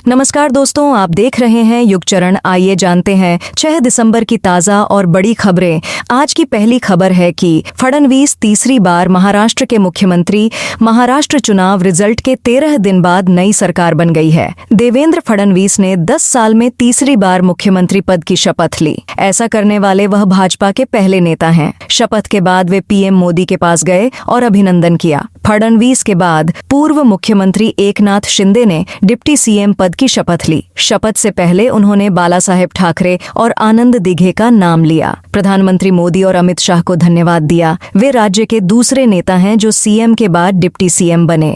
नमस्कार दोस्तों, आप देख रहे हैं युग चरण। आइए जानते हैं 6 दिसंबर की ताज़ा और बड़ी खबरें। आज की पहली खबर है कि फडणवीस तीसरी बार महाराष्ट्र के मुख्यमंत्री। महाराष्ट्र चुनाव रिजल्ट के 13 दिन बाद नई सरकार बन गई है। देवेंद्र फडणवीस ने 10 साल में तीसरी बार मुख्यमंत्री पद की शपथ ली। ऐसा करने वाले वह भाजपा के पहले नेता हैं। शपथ के बाद वे पीएम मोदी के पास गए और अभिनंदन किया। फडणवीस के बाद पूर्व मुख्यमंत्री एकनाथ शिंदे ने डिप्टी सीएम पद की शपथ ली। शपथ से पहले उन्होंने बाला साहेब ठाकरे और आनंद दिघे का नाम लिया। प्रधानमंत्री मोदी और अमित शाह को धन्यवाद दिया। वे राज्य के दूसरे नेता हैं जो सीएम के बाद डिप्टी सीएम बने।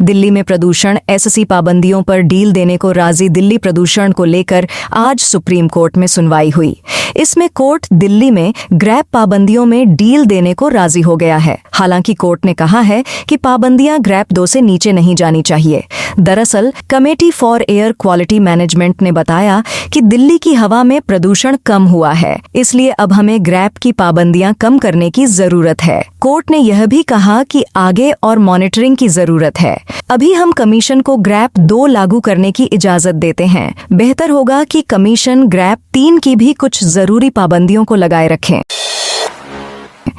दिल्ली में प्रदूषण एससी पाबंदियों पर डील देने को राजी। दिल्ली प्रदूषण को लेकर आज सुप्रीम कोर्ट में सुनवाई हुई। इसमें कोर्ट दिल्ली में ग्रैब पाबंदियों में डील देने को राजी हो गया है। हालांकि कोर्ट ने कहा है कि पाबंदियां ग्रैब 2 से नीचे नहीं जानी चाहिए। दरअसल committee for air quality management ने बताया कि दिल्ली की हवा में प्रदूषण कम हुआ है, इसलिए अब हमें ग्रैब की पाबंदियां कम करने की जरूरत है। कोर्ट ने यह भी कहा कि आगे और मॉनिटरिंग की जरूरत है। अभी हम कमीशन को ग्रैब 2 लागू करने की इजाजत देते हैं। बेहतर होगा कि कमीशन ग्रैब 3 की भी कुछ जरूरी पाबंदियों को लगाए रखें।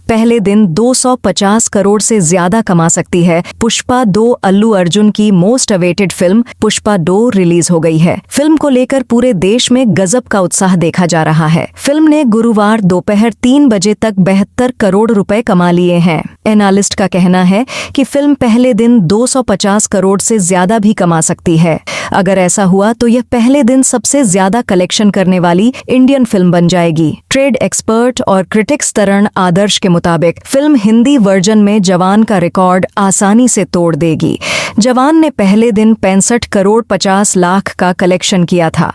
पहले दिन 250 करोड़ से ज्यादा कमा सकती है। पुष्पा 2 अल्लू अर्जुन की most awaited film Pushpa 2 release हो गई है। फिल्म को लेकर पूरे देश में गजब का उत्साह देखा जा रहा है। फिल्म ने गुरुवार दोपहर 3 बजे तक 72 करोड़ रुपए कमा लिए हैं। एनालिस्ट का कहना है कि फिल्म पहले दिन 250 करोड़ से ज्यादा भी कमा सकती है। अगर ऐसा हुआ तो यह पहले दिन सबसे ज्यादा कलेक्शन करने वाली इंडियन फिल्म बन जाएगी। ट्रेड एक्सपर्ट और क्रिटिक्स तरण आदर्श के मुताबिक फिल्म हिंदी वर्जन में जवान का रिकॉर्ड आसानी से तोड़ देगी। जवान ने पहले दिन 65 करोड़ 50 लाख का कलेक्शन किया था।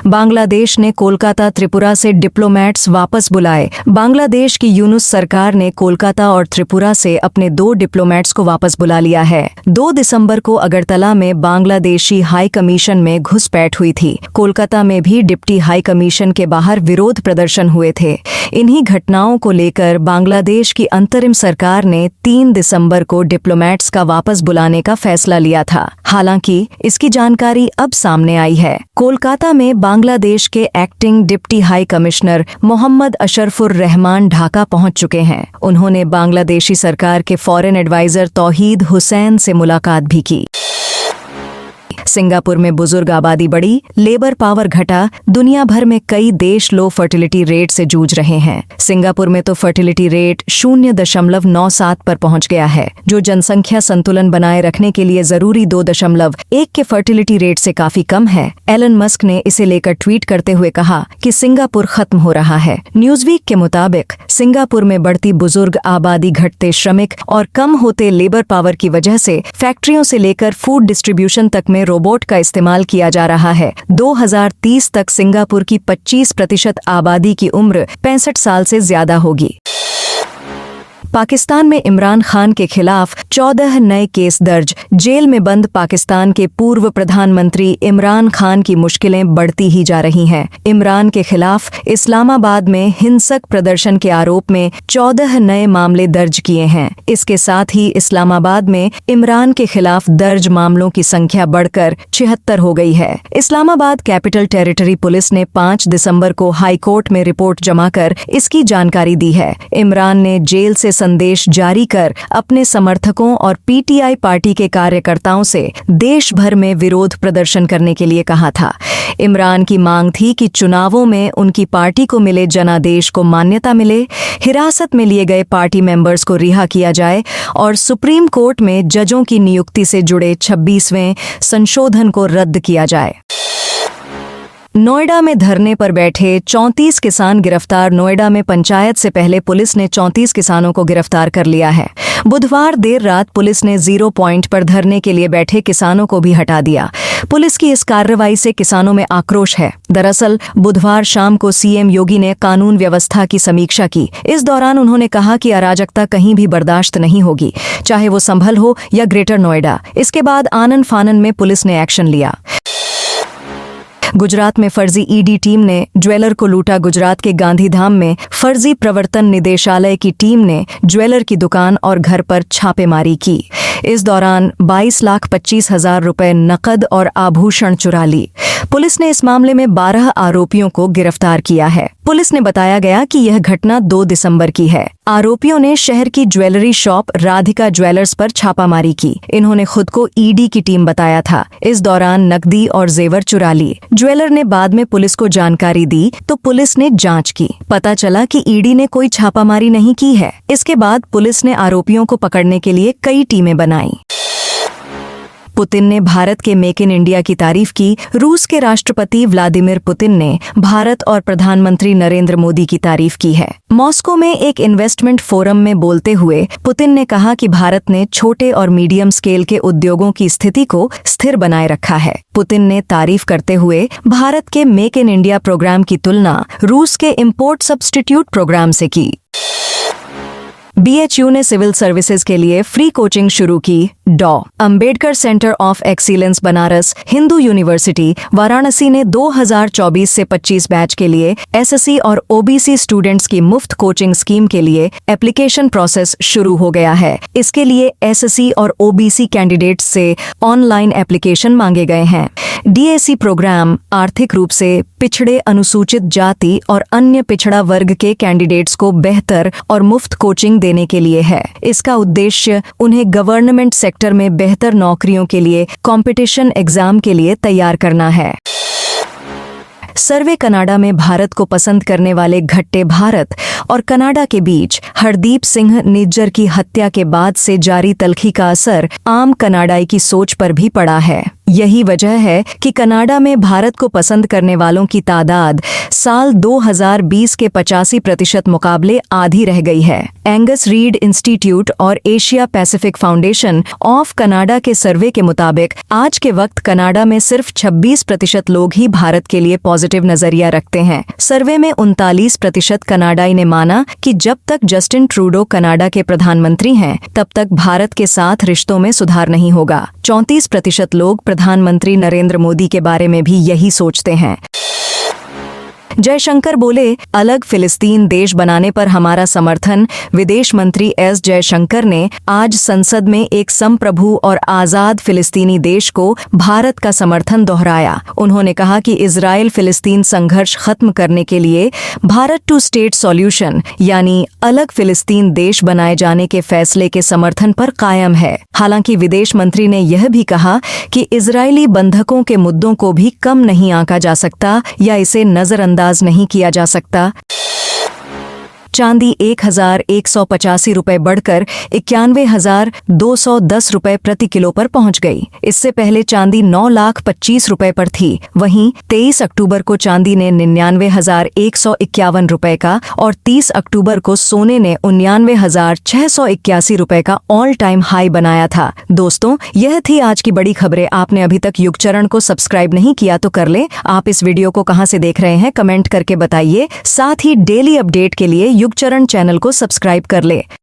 बांग्लादेश ने कोलकाता त्रिपुरा से डिप्लोमेट्स वापस बुलाए। बांग्लादेश की यूनुस सरकार ने कोलकाता और त्रिपुरा से अपने 2 डिप्लोमेट्स को वापस बुला लिया है। 2 दिसंबर को अगरतला में बांग्लादेशी हाई कमीशन में घुसपैठ हुई थी। कोलकाता में भी डिप्टी हाई कमीशन के बाहर विरोध प्रदर्शन हुए थे। इन्हीं घटनाओं को लेकर बांग्लादेश की अंतरिम सरकार ने 3 दिसंबर को डिप्लोमेट्स का वापस बुलाने का फैसला लिया था। हालांकि इसकी जानकारी अब सामने आई है। कोलकाता में बांग्लादेश के acting deputy high commissioner Mohammad Ashrafur Rahman Dhaka पहुंच चुके हैं। उन्होंने बांग्लादेशी सरकार के फॉरेन एडवाइजर तौहीद हुसैन से मुलाकात भी की। सिंगापुर में बुजुर्ग आबादी बढ़ी, लेबर पावर घटा। दुनिया भर में कई देश लो फर्टिलिटी रेट से जूझ रहे हैं। सिंगापुर में तो फर्टिलिटी रेट 0.97 पर पहुंच गया है, जो जनसंख्या संतुलन बनाए रखने के लिए जरूरी 2.1 के फर्टिलिटी रेट से काफी कम है। एलन मस्क ने इसे लेकर ट्वीट करते हुए कहा कि सिंगापुर खत्म हो रहा है। न्यूज़वीक के मुताबिक सिंगापुर में बढ़ती बुजुर्ग आबादी, घटते श्रमिक और कम होते लेबर पावर की वजह से फैक्ट्रियों से लेकर फूड डिस्ट्रीब्यूशन तक में रोबोट का इस्तेमाल किया जा रहा है। 2030 तक सिंगापुर की 25% आबादी की उम्र 65 साल से ज्यादा होगी। पाकिस्तान में इमरान खान के खिलाफ 14 नए केस दर्ज। जेल में बंद पाकिस्तान के पूर्व प्रधानमंत्री इमरान खान की मुश्किलें बढ़ती ही जा रही हैं। इमरान के खिलाफ इस्लामाबाद में हिंसक प्रदर्शन के आरोप में 14 नए मामले दर्ज किए हैं। इसके साथ ही इस्लामाबाद में इमरान के खिलाफ दर्ज मामलों की संख्या बढ़कर 76 हो गई है। इस्लामाबाद कैपिटल टेरिटरी पुलिस ने 5 दिसंबर को हाईकोर्ट में रिपोर्ट जमा कर इसकी जानकारी दी है। इमरान ने जेल से संदेश जारी कर अपने समर्थकों और पीटीआई पार्टी के कार्यकर्ताओं से देश भर में विरोध प्रदर्शन करने के लिए कहा था। इमरान की मांग थी कि चुनावों में उनकी पार्टी को मिले जनादेश को मान्यता मिले, हिरासत में लिए गए पार्टी मेंबर्स को रिहा किया जाए और सुप्रीम कोर्ट में जजों की नियुक्ति से जुड़े 26वें संशोधन को रद्द किया जाए। नोएडा में धरने पर बैठे 34 किसान गिरफ्तार। नोएडा में पंचायत से पहले पुलिस ने 34 किसानों को गिरफ्तार कर लिया है। बुधवार देर रात पुलिस ने 0 पॉइंट पर धरने के लिए बैठे किसानों को भी हटा दिया। पुलिस की इस कार्रवाई से किसानों में आक्रोश है। दरअसल बुधवार शाम को सीएम योगी ने कानून व्यवस्था की समीक्षा की। इस दौरान उन्होंने कहा कि अराजकता कहीं भी बर्दाश्त नहीं होगी, चाहे वो संभल हो या ग्रेटर नोएडा। इसके बाद आनन फानन में पुलिस ने एक्शन लिया। गुजरात में फर्जी ईडी टीम ने ज्वेलर को लूटा। गुजरात के गांधीधाम में फर्जी प्रवर्तन निदेशालय की टीम ने ज्वेलर की दुकान और घर पर छापेमारी की। इस दौरान 22,25,000 रुपए नकद और आभूषण चुरा ली। पुलिस ने इस मामले में 12 आरोपियों को गिरफ्तार किया है। पुलिस ने बताया गया कि यह घटना 2 दिसंबर की है। आरोपियों ने शहर की ज्वेलरी शॉप राधिका ज्वेलर्स पर छापामारी की। इन्होंने खुद को ईडी की टीम बताया था। इस दौरान नकदी और जेवर चुरा ली। ज्वेलर ने बाद में पुलिस को जानकारी दी तो पुलिस ने जांच की। पता चला कि ईडी ने कोई छापामारी नहीं की है। इसके बाद पुलिस ने आरोपियों को पकड़ने के लिए कई टीमें बनाई। पुतिन ने भारत के मेक इन इंडिया की तारीफ की। रूस के राष्ट्रपति व्लादिमीर पुतिन ने भारत और प्रधानमंत्री नरेंद्र मोदी की तारीफ की है। मॉस्को में एक इन्वेस्टमेंट फोरम में बोलते हुए पुतिन ने कहा कि भारत ने छोटे और मीडियम स्केल के उद्योगों की स्थिति को स्थिर बनाए रखा है। पुतिन ने तारीफ करते हुए भारत के मेक इन इंडिया प्रोग्राम की तुलना रूस के इम्पोर्ट सब्स्टिट्यूट प्रोग्राम से की। BHU ने सिविल सर्विसेज के लिए फ्री कोचिंग शुरू की। डॉ. Ambedkar centre of excellence Banaras Hindu university Varanasi ने 2024 से 25 बैच के लिए SSC और OBC स्टूडेंट्स की मुफ्त कोचिंग स्कीम के लिए एप्लीकेशन प्रोसेस शुरू हो गया है। इसके लिए SSC और OBC कैंडिडेट्स से ऑनलाइन एप्लीकेशन मांगे गए हैं। DAC प्रोग्राम आर्थिक रूप से पिछड़े, अनुसूचित जाति और अन्य पिछड़ा वर्ग के कैंडिडेट्स को बेहतर और मुफ्त कोचिंग देने के लिए है। इसका उद्देश्य उन्हें गवर्नमेंट सेक्टर में बेहतर नौकरियों के लिए कंपटीशन एग्जाम के लिए तैयार करना है। सर्वे कनाडा में भारत को पसंद करने वाले घट्टे भारत और कनाडा के बीच हरदीप सिंह निज्जर की हत्या के बाद से जारी तल्खी का असर आम कनाडाई की सोच पर भी पड़ा है। यही वजह है कि कनाडा में भारत को पसंद करने वालों की तादाद साल 2020 के 85% मुकाबले आधी रह गई है। एंगस रीड इंस्टीट्यूट और Asia Pacific foundation of Canada के सर्वे के मुताबिक आज के वक्त कनाडा में सिर्फ 26% लोग ही भारत के लिए पॉजिटिव नजरिया रखते हैं। सर्वे में 39% कनाडाई ने माना कि जब तक जस्टिन ट्रूडो कनाडा के प्रधानमंत्री हैं, तब तक भारत के साथ रिश्तों में सुधार नहीं होगा। 34% लोग प्रधानमंत्री नरेंद्र मोदी के बारे में भी यही सोचते हैं। जयशंकर बोले, अलग फिलिस्तीन देश बनाने पर हमारा समर्थन। विदेश मंत्री S जयशंकर ने आज संसद में एक संप्रभु और आजाद फिलिस्तीनी देश को भारत का समर्थन दोहराया। उन्होंने कहा कि इजराइल फिलिस्तीन संघर्ष खत्म करने के लिए भारत 2 स्टेट सॉल्यूशन यानी अलग फिलिस्तीन देश बनाए जाने के फैसले के समर्थन पर कायम है। हालांकि विदेश मंत्री ने यह भी कहा कि इजरायली बंधकों के मुद्दों को भी कम नहीं आंका जा सकता या इसे नजरअंदाज नहीं किया जा सकता। चांदी 1,185 रुपए बढ़कर 91,210 रुपए प्रति किलो पर पहुंच गई। इससे पहले चांदी 9,25,000 रुपए पर थी। वहीं 23 अक्टूबर को चांदी ने 99,151 रुपए का और 30 अक्टूबर को सोने ने 99,681 रुपए का ऑल टाइम हाई बनाया था। दोस्तों, यह थी आज की बड़ी खबरें। आपने अभी तक युगचरण को सब्सक्राइब नहीं किया तो कर ले। आप इस वीडियो को कहां से देख रहे हैं कमेंट करके बताइए। साथ ही डेली अपडेट के लिए युगचरण चैनल को सब्सक्राइब कर ले।